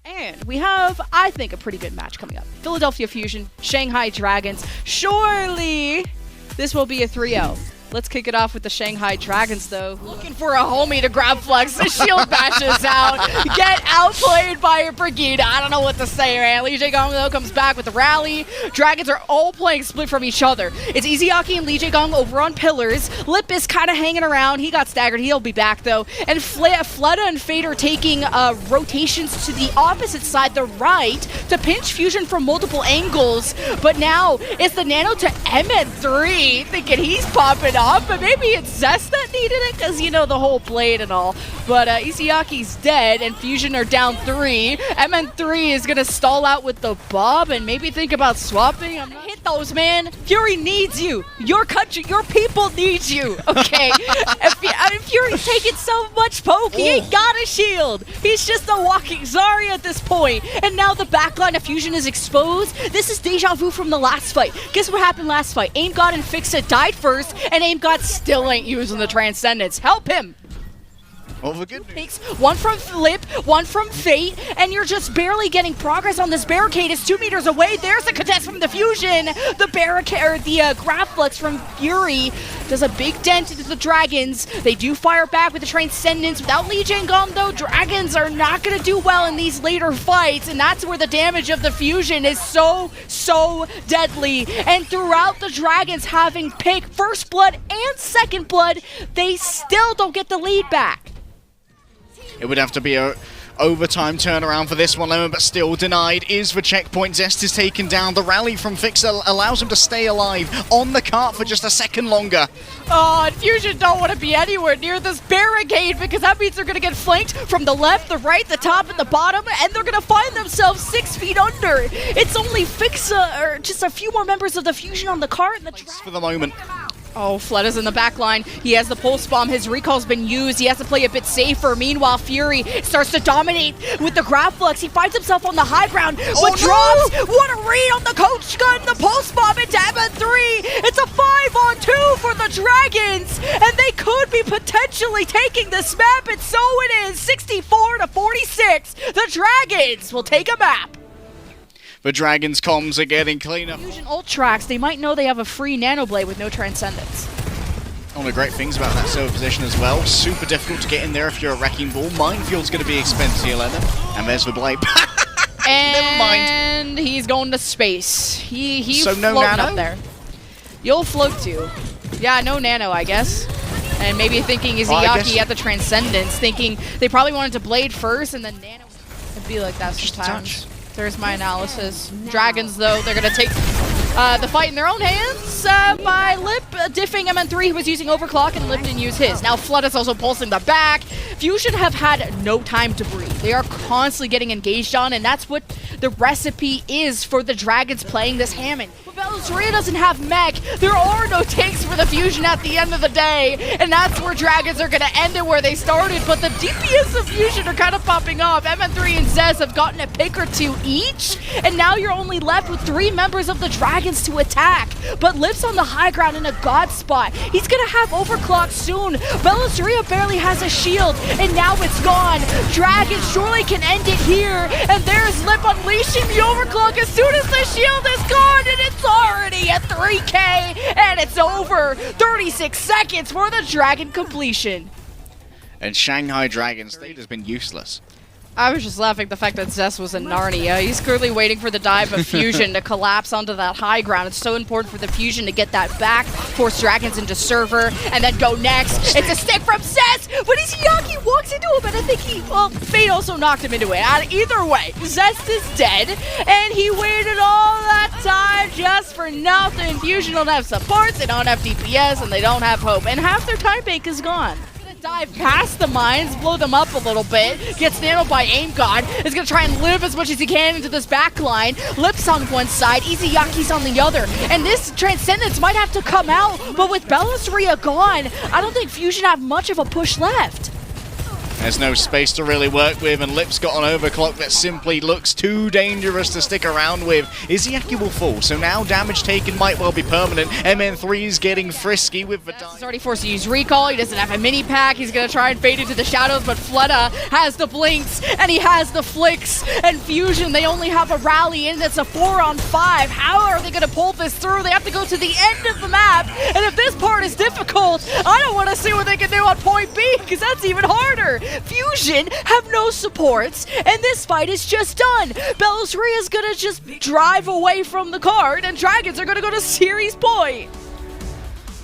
And we have, I think, a pretty good match coming up. Philadelphia Fusion, Shanghai Dragons. Surely this will be a 3-0. Let's kick it off with the Shanghai Dragons, though. Looking for a homie to grab flex. The shield bashes out. Get outplayed by a Brigida. I don't know what to say, man. Lee Jae-gong, though, comes back with the rally. Dragons are all playing split from each other. It's Izayaki and Lee Jae-gong over on pillars. Lip is kind of hanging around. He got staggered. He'll be back, though. And Fleta and Fade are taking rotations to the opposite side, the right, to pinch Fusion from multiple angles. But now it's the Nano to MN3, thinking he's popping off, but maybe it's Zest that needed it, because, you know, the whole blade and all. But Isayaki's dead, and Fusion are down 3. MN3 is going to stall out with the Bob, and maybe think about swapping. Hit those, man. Fury needs you. Your country, your people need you. Okay. Fury's taking so much poke. He ain't got a shield. He's just a walking Zarya at this point. And now the backline of Fusion is exposed. This is deja vu from the last fight. Guess what happened last fight? Aim God and Fixa died first, and Aim God still ain't using the Transcendence. Help him! All the good Takes one from Flip, one from Fate, and you're just barely getting progress on this barricade. It's 2 meters away. There's the contest from the Fusion. The barricade, or the Grapflex from Fury does a big dent into the Dragons. They do fire back with the Transcendence. Without Lee Jae-gong, though, Dragons are not going to do well in these later fights, and that's where the damage of the Fusion is so deadly. And throughout the Dragons having pick first blood and second blood, they still don't get the lead back. It would have to be a overtime turnaround for this one, Lemon, but still denied. Is the checkpoint. Zest is taken down. The rally from Fixa allows him to stay alive on the cart for just a second longer. Oh, and Fusion don't want to be anywhere near this barricade, because that means they're going to get flanked from the left, the right, the top, and the bottom, and they're going to find themselves 6 feet under. It's only Fixa, or just a few more members of the Fusion on the cart. And the for the moment. Oh, Fleta's in the back line. He has the pulse bomb. His recall's been used. He has to play a bit safer. Meanwhile, Fury starts to dominate with the Grapflex. He finds himself on the high ground, but drops. No! What a read on the coach gun. The pulse bomb into MN3. It's a 5-on-2 for the Dragons, and they could be potentially taking this map, and so it is. 64-46. The Dragons will take a map. The Dragons' comms are getting cleaner. Fusion ult tracks, they might know they have a free Nano Blade with no Transcendence. One of the great things about that server position as well, super difficult to get in there if you're a Wrecking Ball. Minefield's going to be expensive here, Lennon. And there's the Blade. Never mind. And he's going to space. He's so no floating Nano? up there. You'll float too. Yeah, no Nano, I guess. And maybe thinking Izayaki at the Transcendence, thinking they probably wanted to Blade first and then Nano. It'd be like that sometimes. There's my analysis. Dragons, though, they're going to take the fight in their own hands. My Lip diffing MN3, who was using Overclock, and Lip didn't use his. Now Flood is also pulsing the back. Fusion have had no time to breathe. They are constantly getting engaged on, and that's what the recipe is for the Dragons playing this Hammond. But Bellazoria doesn't have mech. There are no tanks for the Fusion at the end of the day, and that's where Dragons are going to end it where they started. But the DPS of Fusion are kind of popping off. MN3 and Zez have gotten a pick or two each, and now you're only left with 3 members of the Dragons to attack. But Lip's on the high ground in a god spot. He's going to have Overclock soon. Bellazoria barely has a shield, and now it's gone. Dragons surely can end it here, and there's Lip unleashing the Overclock as soon as the shield is gone, and it's already at 3K, and it's over. 36 seconds for the Dragon completion. And Shanghai Dragons, they've just been useless. I was just laughing at the fact that Zest was in Narnia. He's clearly waiting for the dive of Fusion to collapse onto that high ground. It's so important for the Fusion to get that back, force Dragons into server, and then go next. It's a stick from Zest, but Izayaki walks into him, and I think well, Fate also knocked him into it. Either way, Zest is dead, and he waited all that time just for nothing. Fusion don't have supports, they don't have DPS, and they don't have hope, and half their time bank is gone. Dive past the mines, blow them up a little bit, gets nanoed by Aim God, is going to try and live as much as he can into this back line. Lip's on one side, Izayaki's on the other, and this Transcendence might have to come out, but with Bellazoria gone, I don't think Fusion have much of a push left. There's no space to really work with, and Lip's got an overclock that simply looks too dangerous to stick around with. Izzyaki will fall, so now damage taken might well be permanent. MN3 is getting frisky with the dive. He's already forced to use recall. He doesn't have a mini pack. He's going to try and fade into the shadows, but Fleta has the blinks, and he has the flicks. And Fusion, they only have a rally, and it's a 4-on-5. How are they going to pull this through? They have to go to the end of the map, and if this part is difficult, I don't want to see what they can do on point B, because that's even harder. Fusion have no supports, and this fight is just done. Bellisria is gonna just drive away from the card, and Dragons are gonna go to series point.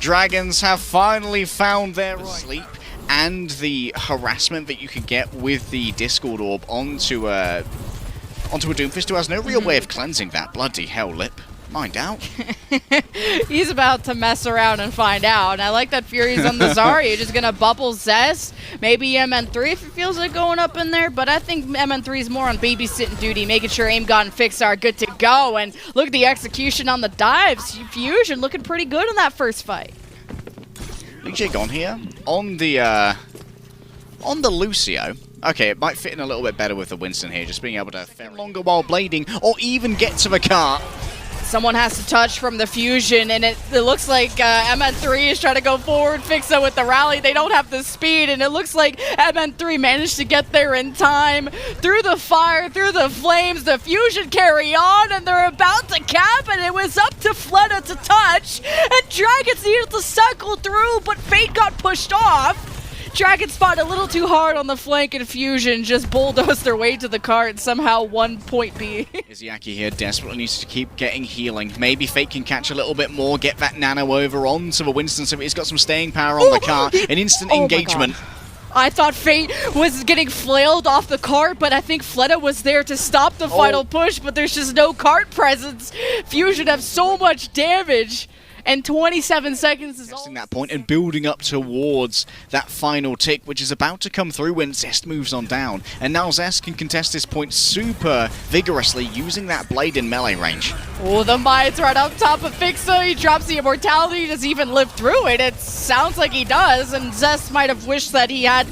Dragons have finally found their sleep and the harassment that you can get with the Discord Orb onto a Doomfist who has no real way of cleansing that. Bloody hell, Lip. Mind out. He's about to mess around and find out. And I like that Fury's on the Zarya. You're just going to bubble Zest. Maybe MN3 if it feels like going up in there. But I think MN3 is more on babysitting duty, making sure Aim God and Fix are good to go. And look at the execution on the dives. Fusion looking pretty good in that first fight. Lucio gone here. On the Lucio. Okay, it might fit in a little bit better with the Winston here. Just being able to longer while blading or even get to the cart. Someone has to touch from the Fusion, and it looks like MN3 is trying to go forward, fix it with the rally. They don't have the speed, and it looks like MN3 managed to get there in time. Through the fire, through the flames, the Fusion carry on, and they're about to cap, and it was up to Fleta to touch, and Dragons needed to cycle through, but Fate got pushed off. Dragons fought a little too hard on the flank, and Fusion just bulldozed their way to the cart and somehow won point B. Izzyaki here desperately needs to keep getting healing. Maybe Fate can catch a little bit more, get that nano over onto the Winston so he's got some staying power on the cart. An instant engagement. I thought Fate was getting flailed off the cart, but I think Fleta was there to stop the final push, but there's just no cart presence. Fusion have so much damage. And 27 seconds is all. That point and building up towards that final tick, which is about to come through when Zest moves on down. And now Zest can contest this point super vigorously using that blade in melee range. Oh, the Mind's right up top of Fixa. He drops the immortality. Does he even live through it? It sounds like he does. And Zest might have wished that he had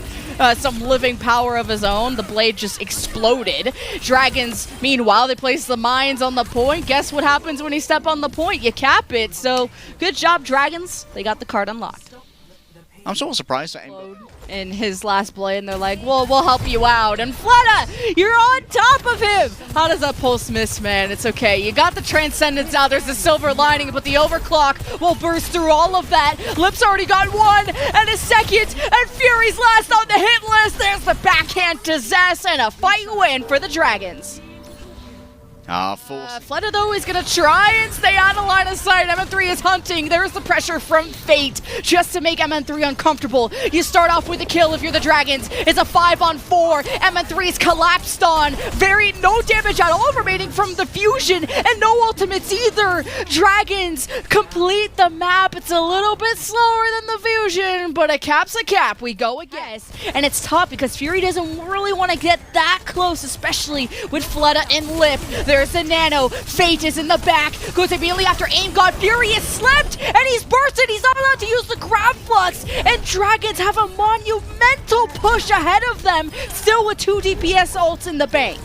some living power of his own. The blade just exploded. Dragons, meanwhile, they place the mines on the point. Guess what happens when you step on the point? You cap it. So, good job, Dragons. They got the card unlocked. I'm so surprised that in his last play, and they're like, well, we'll help you out. And Fleta, you're on top of him. How does that pulse miss, man? It's okay. You got the Transcendence out. There's a silver lining, but the overclock will burst through all of that. Lip's already got one and a second, and Fury's last on the hit list. There's the backhand to Zest, and a fight win for the Dragons. Fleta, though, is going to try and stay out of line of sight. MN3 is hunting. There's the pressure from Fate just to make MN3 uncomfortable. You start off with a kill if you're the Dragons. It's a 5-on-4. MN3 is collapsed on. No damage at all remaining from the Fusion, and no ultimates either. Dragons complete the map. It's a little bit slower than the Fusion, but a cap's a cap. We go again. And it's tough because Fury doesn't really want to get that close, especially with Fleta and Lip. There's the nano. Fate is in the back. Goes immediately after Aim God. Fury is slipped, and he's bursted. He's not allowed to use the grab flux. And Dragons have a monumental push ahead of them, still with 2 DPS ults in the bank.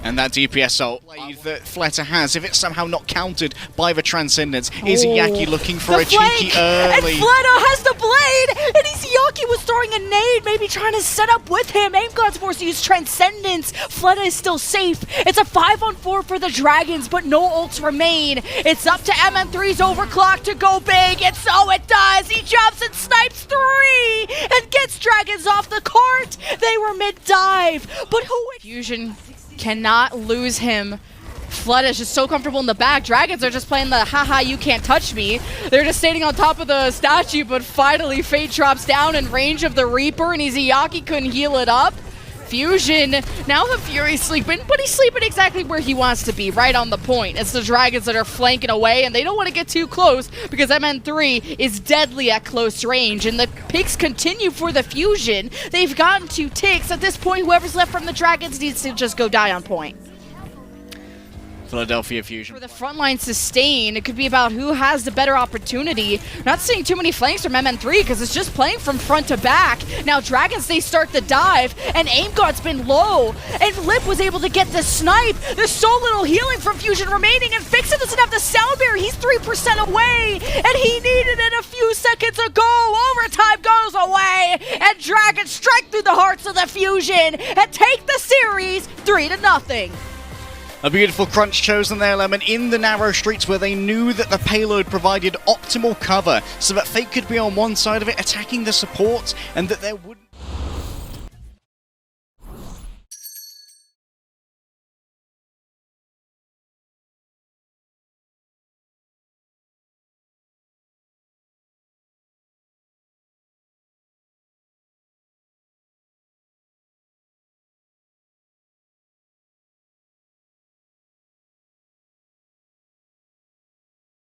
And that DPS ult that Fleta has, if it's somehow not countered by the Transcendence, Izzyaki looking for a cheeky early. And Fleta has the blade, and Izzyaki was throwing a nade, maybe trying to set up with him. Aim God's forced to use Transcendence. Fleta is still safe. It's a 5-on-4 for the Dragons, but no ults remain. It's up to MN3's overclock to go big, and so it does. He jumps and snipes 3, and gets Dragons off the cart. They were mid-dive, but who? Fusion cannot lose him. Flood is just so comfortable in the back. Dragons are just playing the haha you can't touch me. They're just standing on top of the statue, but finally Fate drops down in range of the Reaper, and Izzyaki couldn't heal it up. Fusion, now the Fury's sleeping, but he's sleeping exactly where he wants to be, right on the point. It's the Dragons that are flanking away, and they don't want to get too close because MN3 is deadly at close range, and the picks continue for the Fusion. They've gotten 2 ticks. At this point, whoever's left from the Dragons needs to just go die on point. Philadelphia Fusion. For the frontline sustain, it could be about who has the better opportunity. Not seeing too many flanks from MN3 because it's just playing from front to back. Now Dragons, they start the dive, and aim god's been low, and Lip was able to get the snipe. There's so little healing from Fusion remaining, and Fixit doesn't have the sound barrier. He's 3% away, and he needed it a few seconds ago. Overtime goes away, and Dragons strike through the hearts of the Fusion and take the series 3-0. A beautiful crunch chosen there, Lemon, in the narrow streets where they knew that the payload provided optimal cover so that Fake could be on one side of it attacking the support and that there wouldn't